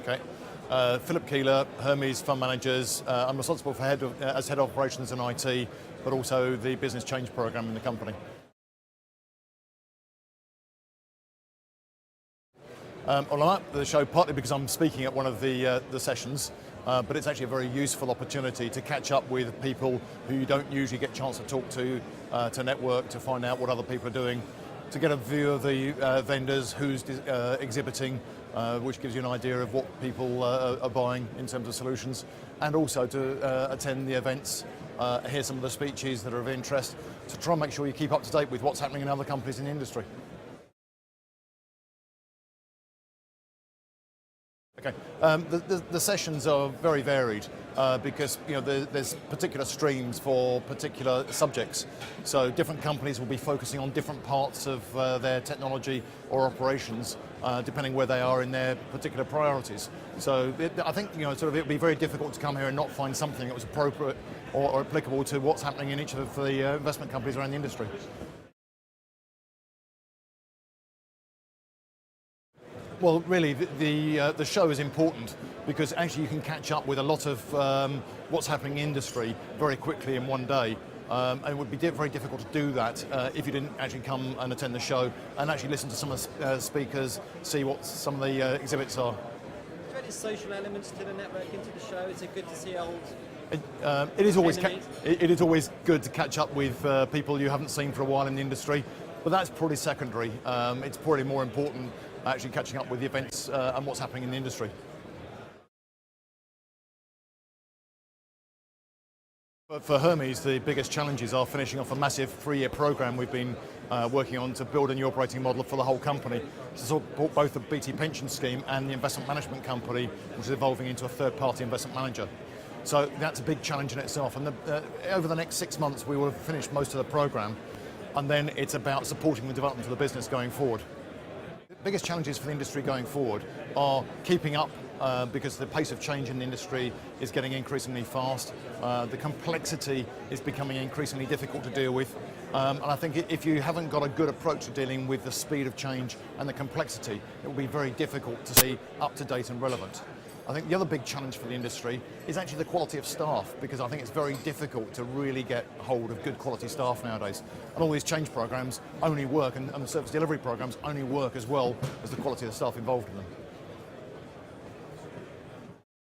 Okay. Philip Keeler, Hermes Fund Managers. I'm responsible for as head of operations and IT, but also the business change program in the company. Well, I'm at the show partly because I'm speaking at one of the sessions, but it's actually a very useful opportunity to catch up with people who you don't usually get a chance to talk to network, to find out what other people are doing, to get a view of the vendors, who's exhibiting, which gives you an idea of what people are buying in terms of solutions, and also to attend the events, hear some of the speeches that are of interest, to try and make sure you keep up to date with what's happening in other companies in the industry. Okay. The sessions are very varied because there's particular streams for particular subjects. So different companies will be focusing on different parts of their technology or operations, depending where they are in their particular priorities. So I think it would be very difficult to come here and not find something that was appropriate or applicable to what's happening in each of the investment companies around the industry. Well, really, the show is important because actually you can catch up with a lot of what's happening in industry very quickly in one day. And it would be very difficult to do that if you didn't actually come and attend the show and actually listen to some of the speakers, see what some of the exhibits are. Are there any social elements to the networking to the show? Is it good to see old it is always good to catch up with people you haven't seen for a while in the industry, but that's probably secondary. It's probably more important actually catching up with the events and what's happening in the industry. For Hermes, the biggest challenges are finishing off a massive 3-year program we've been working on to build a new operating model for the whole company to support both the BT pension scheme and the investment management company, which is evolving into a third-party investment manager. So that's a big challenge in itself. And over the next 6 months, we will have finished most of the program, and then it's about supporting the development of the business going forward. The biggest challenges for the industry going forward are keeping up because the pace of change in the industry is getting increasingly fast. The complexity is becoming increasingly difficult to deal with. And I think if you haven't got a good approach to dealing with the speed of change and the complexity, it will be very difficult to stay up to date and relevant. I think the other big challenge for the industry is actually the quality of staff, because I think it's very difficult to really get hold of good quality staff nowadays. And all these change programs only work, and the service delivery programs only work as well as the quality of the staff involved in them.